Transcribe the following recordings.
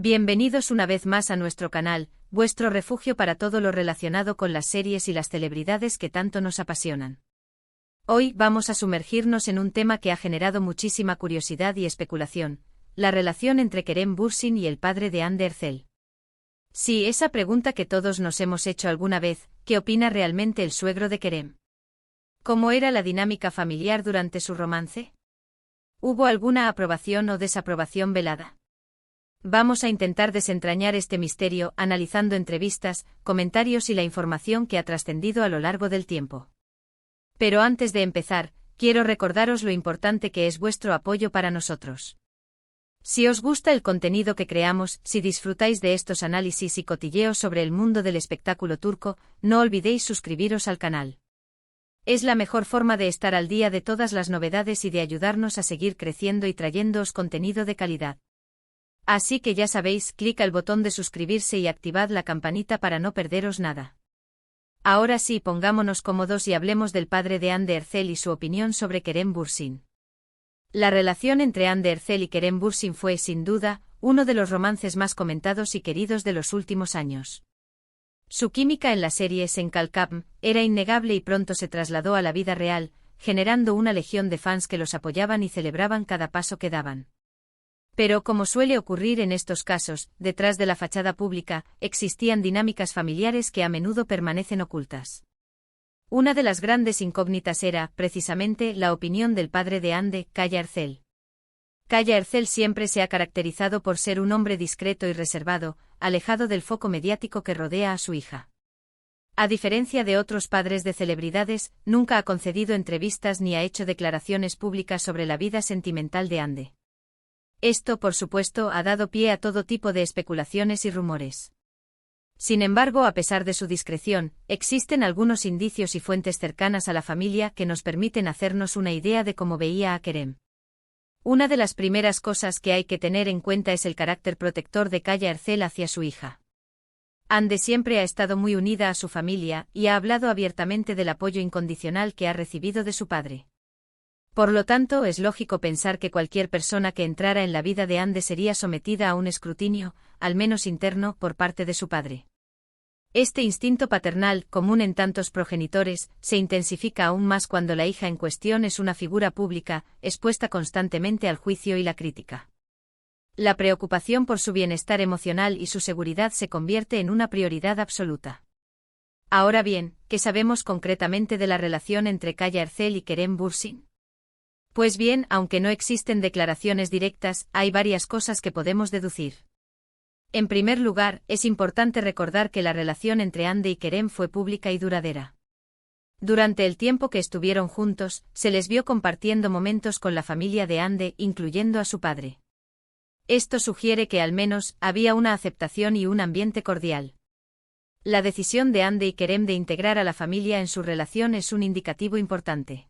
Bienvenidos una vez más a nuestro canal, vuestro refugio para todo lo relacionado con las series y las celebridades que tanto nos apasionan. Hoy vamos a sumergirnos en un tema que ha generado muchísima curiosidad y especulación, la relación entre Kerem Bürsin y el padre de Hande Erçel. Sí, esa pregunta que todos nos hemos hecho alguna vez, ¿qué opina realmente el suegro de Kerem? ¿Cómo era la dinámica familiar durante su romance? ¿Hubo alguna aprobación o desaprobación velada? Vamos a intentar desentrañar este misterio analizando entrevistas, comentarios y la información que ha trascendido a lo largo del tiempo. Pero antes de empezar, quiero recordaros lo importante que es vuestro apoyo para nosotros. Si os gusta el contenido que creamos, si disfrutáis de estos análisis y cotilleos sobre el mundo del espectáculo turco, no olvidéis suscribiros al canal. Es la mejor forma de estar al día de todas las novedades y de ayudarnos a seguir creciendo y trayéndoos contenido de calidad. Así que ya sabéis, clic al botón de suscribirse y activad la campanita para no perderos nada. Ahora sí, pongámonos cómodos y hablemos del padre de Hande Erçel y su opinión sobre Kerem Bürsin. La relación entre Hande Erçel y Kerem Bürsin fue, sin duda, uno de los romances más comentados y queridos de los últimos años. Su química en la serie Sen Kalkam era innegable y pronto se trasladó a la vida real, generando una legión de fans que los apoyaban y celebraban cada paso que daban. Pero como suele ocurrir en estos casos, detrás de la fachada pública, existían dinámicas familiares que a menudo permanecen ocultas. Una de las grandes incógnitas era, precisamente, la opinión del padre de Hande, Kaya Erçel. Kaya Erçel siempre se ha caracterizado por ser un hombre discreto y reservado, alejado del foco mediático que rodea a su hija. A diferencia de otros padres de celebridades, nunca ha concedido entrevistas ni ha hecho declaraciones públicas sobre la vida sentimental de Hande. Esto, por supuesto, ha dado pie a todo tipo de especulaciones y rumores. Sin embargo, a pesar de su discreción, existen algunos indicios y fuentes cercanas a la familia que nos permiten hacernos una idea de cómo veía a Kerem. Una de las primeras cosas que hay que tener en cuenta es el carácter protector de Kaya Erçel hacia su hija. Hande siempre ha estado muy unida a su familia y ha hablado abiertamente del apoyo incondicional que ha recibido de su padre. Por lo tanto, es lógico pensar que cualquier persona que entrara en la vida de Hande sería sometida a un escrutinio, al menos interno, por parte de su padre. Este instinto paternal, común en tantos progenitores, se intensifica aún más cuando la hija en cuestión es una figura pública, expuesta constantemente al juicio y la crítica. La preocupación por su bienestar emocional y su seguridad se convierte en una prioridad absoluta. Ahora bien, ¿qué sabemos concretamente de la relación entre Kaya Erçel y Kerem Bürsin? Pues bien, aunque no existen declaraciones directas, hay varias cosas que podemos deducir. En primer lugar, es importante recordar que la relación entre Hande y Kerem fue pública y duradera. Durante el tiempo que estuvieron juntos, se les vio compartiendo momentos con la familia de Hande, incluyendo a su padre. Esto sugiere que al menos había una aceptación y un ambiente cordial. La decisión de Hande y Kerem de integrar a la familia en su relación es un indicativo importante.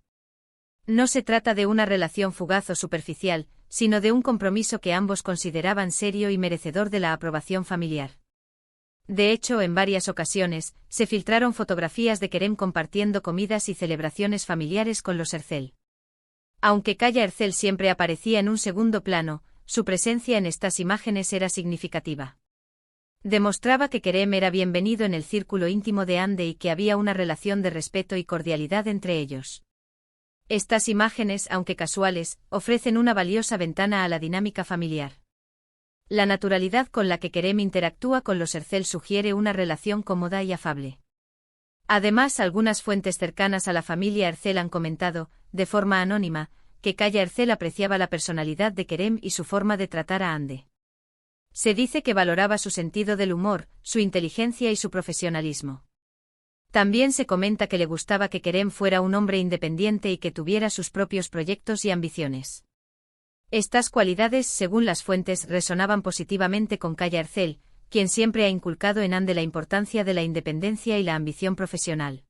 No se trata de una relación fugaz o superficial, sino de un compromiso que ambos consideraban serio y merecedor de la aprobación familiar. De hecho, en varias ocasiones, se filtraron fotografías de Kerem compartiendo comidas y celebraciones familiares con los Erçel. Aunque Kaya Erçel siempre aparecía en un segundo plano, su presencia en estas imágenes era significativa. Demostraba que Kerem era bienvenido en el círculo íntimo de Hande y que había una relación de respeto y cordialidad entre ellos. Estas imágenes, aunque casuales, ofrecen una valiosa ventana a la dinámica familiar. La naturalidad con la que Kerem interactúa con los Erçel sugiere una relación cómoda y afable. Además, algunas fuentes cercanas a la familia Erçel han comentado, de forma anónima, que Kaya Erçel apreciaba la personalidad de Kerem y su forma de tratar a Hande. Se dice que valoraba su sentido del humor, su inteligencia y su profesionalismo. También se comenta que le gustaba que Kerem fuera un hombre independiente y que tuviera sus propios proyectos y ambiciones. Estas cualidades, según las fuentes, resonaban positivamente con Kaya Erçel, quien siempre ha inculcado en Hande la importancia de la independencia y la ambición profesional.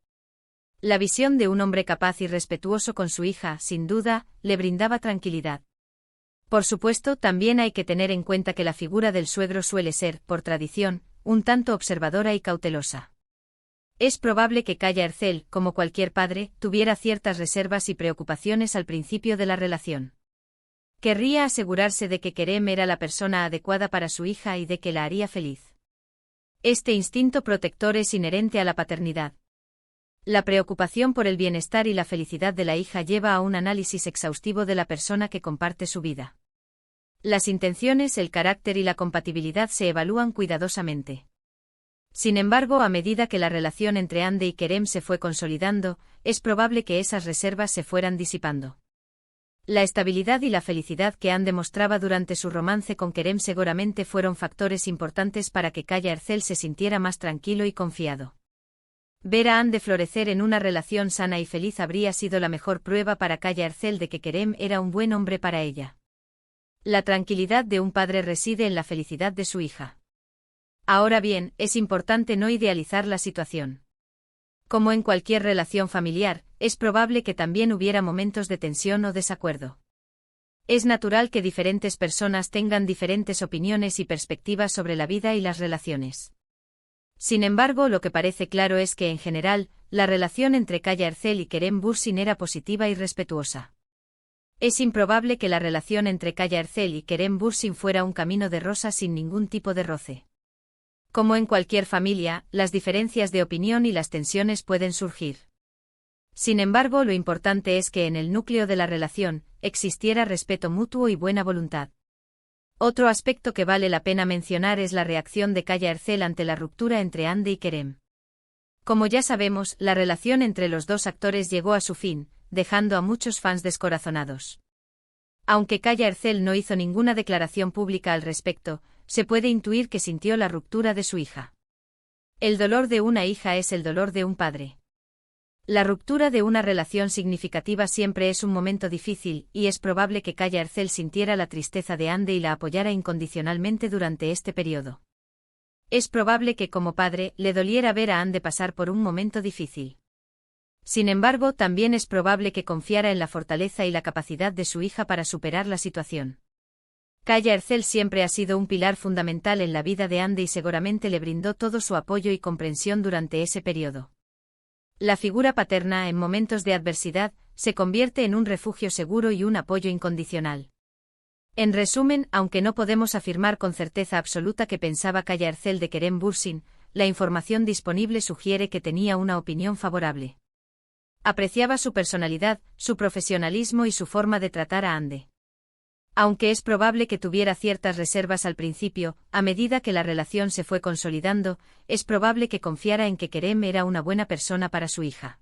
La visión de un hombre capaz y respetuoso con su hija, sin duda, le brindaba tranquilidad. Por supuesto, también hay que tener en cuenta que la figura del suegro suele ser, por tradición, un tanto observadora y cautelosa. Es probable que Kaya Erçel, como cualquier padre, tuviera ciertas reservas y preocupaciones al principio de la relación. Querría asegurarse de que Kerem era la persona adecuada para su hija y de que la haría feliz. Este instinto protector es inherente a la paternidad. La preocupación por el bienestar y la felicidad de la hija lleva a un análisis exhaustivo de la persona que comparte su vida. Las intenciones, el carácter y la compatibilidad se evalúan cuidadosamente. Sin embargo, a medida que la relación entre Hande y Kerem se fue consolidando, es probable que esas reservas se fueran disipando. La estabilidad y la felicidad que Hande mostraba durante su romance con Kerem seguramente fueron factores importantes para que Kaya Ercel se sintiera más tranquilo y confiado. Ver a Hande florecer en una relación sana y feliz habría sido la mejor prueba para Kaya Ercel de que Kerem era un buen hombre para ella. La tranquilidad de un padre reside en la felicidad de su hija. Ahora bien, es importante no idealizar la situación. Como en cualquier relación familiar, es probable que también hubiera momentos de tensión o desacuerdo. Es natural que diferentes personas tengan diferentes opiniones y perspectivas sobre la vida y las relaciones. Sin embargo, lo que parece claro es que en general, la relación entre Kaya Ercel y Kerem Bürsin era positiva y respetuosa. Es improbable que la relación entre Kaya Ercel y Kerem Bürsin fuera un camino de rosas sin ningún tipo de roce. Como en cualquier familia, las diferencias de opinión y las tensiones pueden surgir. Sin embargo, lo importante es que en el núcleo de la relación existiera respeto mutuo y buena voluntad. Otro aspecto que vale la pena mencionar es la reacción de Kaya Ercel ante la ruptura entre Hande y Kerem. Como ya sabemos, la relación entre los dos actores llegó a su fin, dejando a muchos fans descorazonados. Aunque Kaya Ercel no hizo ninguna declaración pública al respecto, se puede intuir que sintió la ruptura de su hija. El dolor de una hija es el dolor de un padre. La ruptura de una relación significativa siempre es un momento difícil, y es probable que Kaya Ercel sintiera la tristeza de Hande y la apoyara incondicionalmente durante este periodo. Es probable que como padre le doliera ver a Hande pasar por un momento difícil. Sin embargo, también es probable que confiara en la fortaleza y la capacidad de su hija para superar la situación. Kaya Ercel siempre ha sido un pilar fundamental en la vida de Hande y seguramente le brindó todo su apoyo y comprensión durante ese periodo. La figura paterna en momentos de adversidad se convierte en un refugio seguro y un apoyo incondicional. En resumen, aunque no podemos afirmar con certeza absoluta que pensaba Kaya Ercel de Kerem Bürsin, la información disponible sugiere que tenía una opinión favorable. Apreciaba su personalidad, su profesionalismo y su forma de tratar a Hande. Aunque es probable que tuviera ciertas reservas al principio, a medida que la relación se fue consolidando, es probable que confiara en que Kerem era una buena persona para su hija.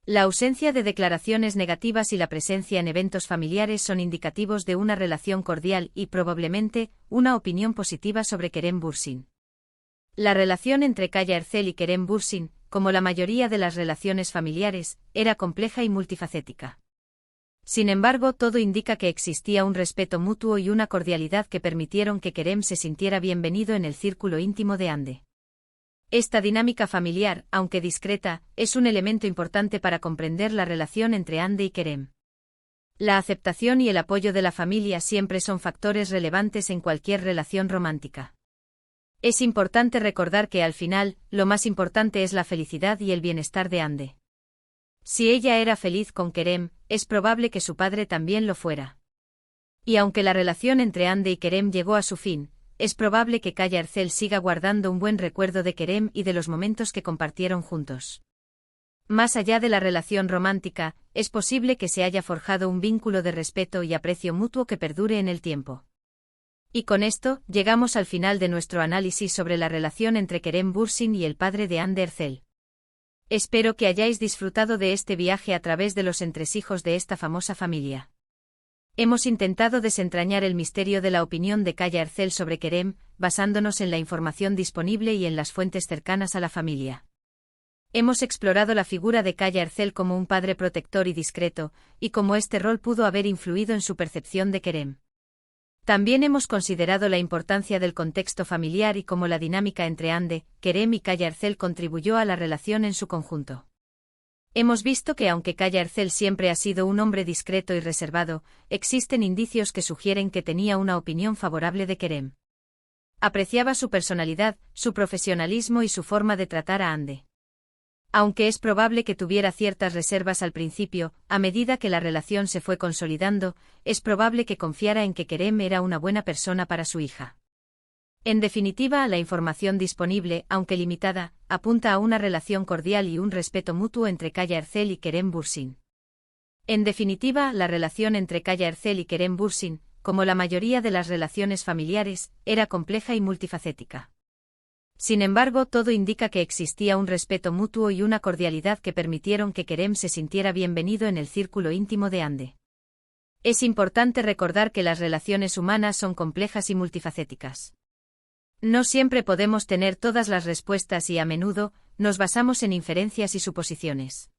La ausencia de declaraciones negativas y la presencia en eventos familiares son indicativos de una relación cordial y, probablemente, una opinión positiva sobre Kerem Bürsin. La relación entre Kaya Ercel y Kerem Bürsin, como la mayoría de las relaciones familiares, era compleja y multifacética. Sin embargo, todo indica que existía un respeto mutuo y una cordialidad que permitieron que Kerem se sintiera bienvenido en el círculo íntimo de Hande. Esta dinámica familiar, aunque discreta, es un elemento importante para comprender la relación entre Hande y Kerem. La aceptación y el apoyo de la familia siempre son factores relevantes en cualquier relación romántica. Es importante recordar que al final, lo más importante es la felicidad y el bienestar de Hande. Si ella era feliz con Kerem, es probable que su padre también lo fuera. Y aunque la relación entre Hande y Kerem llegó a su fin, es probable que Kaya Ercel siga guardando un buen recuerdo de Kerem y de los momentos que compartieron juntos. Más allá de la relación romántica, es posible que se haya forjado un vínculo de respeto y aprecio mutuo que perdure en el tiempo. Y con esto, llegamos al final de nuestro análisis sobre la relación entre Kerem Bürsin y el padre de Hande Ercel. Espero que hayáis disfrutado de este viaje a través de los entresijos de esta famosa familia. Hemos intentado desentrañar el misterio de la opinión de Kaya Ercel sobre Kerem, basándonos en la información disponible y en las fuentes cercanas a la familia. Hemos explorado la figura de Kaya Ercel como un padre protector y discreto, y cómo este rol pudo haber influido en su percepción de Kerem. También hemos considerado la importancia del contexto familiar y cómo la dinámica entre Hande, Kerem y Kaya Ercel contribuyó a la relación en su conjunto. Hemos visto que aunque Kaya Ercel siempre ha sido un hombre discreto y reservado, existen indicios que sugieren que tenía una opinión favorable de Kerem. Apreciaba su personalidad, su profesionalismo y su forma de tratar a Hande. Aunque es probable que tuviera ciertas reservas al principio, a medida que la relación se fue consolidando, es probable que confiara en que Kerem era una buena persona para su hija. En definitiva, la información disponible, aunque limitada, apunta a una relación cordial y un respeto mutuo entre Kaya Ercel y Kerem Bürsin. En definitiva, la relación entre Kaya Ercel y Kerem Bürsin, como la mayoría de las relaciones familiares, era compleja y multifacética. Sin embargo, todo indica que existía un respeto mutuo y una cordialidad que permitieron que Kerem se sintiera bienvenido en el círculo íntimo de Hande. Es importante recordar que las relaciones humanas son complejas y multifacéticas. No siempre podemos tener todas las respuestas y a menudo, nos basamos en inferencias y suposiciones.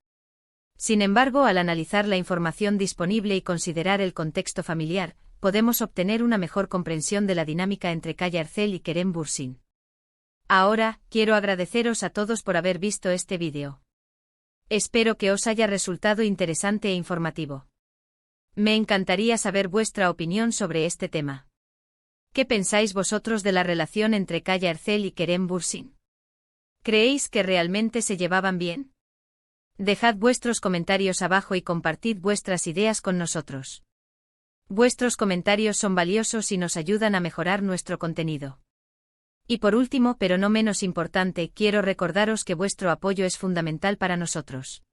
Sin embargo, al analizar la información disponible y considerar el contexto familiar, podemos obtener una mejor comprensión de la dinámica entre Kaya Ercel y Kerem Bürsin. Ahora, quiero agradeceros a todos por haber visto este vídeo. Espero que os haya resultado interesante e informativo. Me encantaría saber vuestra opinión sobre este tema. ¿Qué pensáis vosotros de la relación entre Kaya Ercel y Kerem Bürsin? ¿Creéis que realmente se llevaban bien? Dejad vuestros comentarios abajo y compartid vuestras ideas con nosotros. Vuestros comentarios son valiosos y nos ayudan a mejorar nuestro contenido. Y por último, pero no menos importante, quiero recordaros que vuestro apoyo es fundamental para nosotros.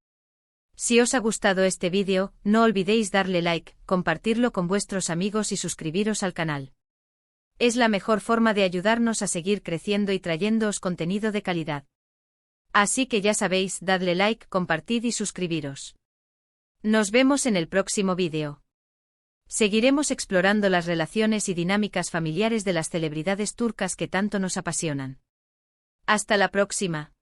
Si os ha gustado este vídeo, no olvidéis darle like, compartirlo con vuestros amigos y suscribiros al canal. Es la mejor forma de ayudarnos a seguir creciendo y trayéndoos contenido de calidad. Así que ya sabéis, dadle like, compartid y suscribiros. Nos vemos en el próximo vídeo. Seguiremos explorando las relaciones y dinámicas familiares de las celebridades turcas que tanto nos apasionan. Hasta la próxima.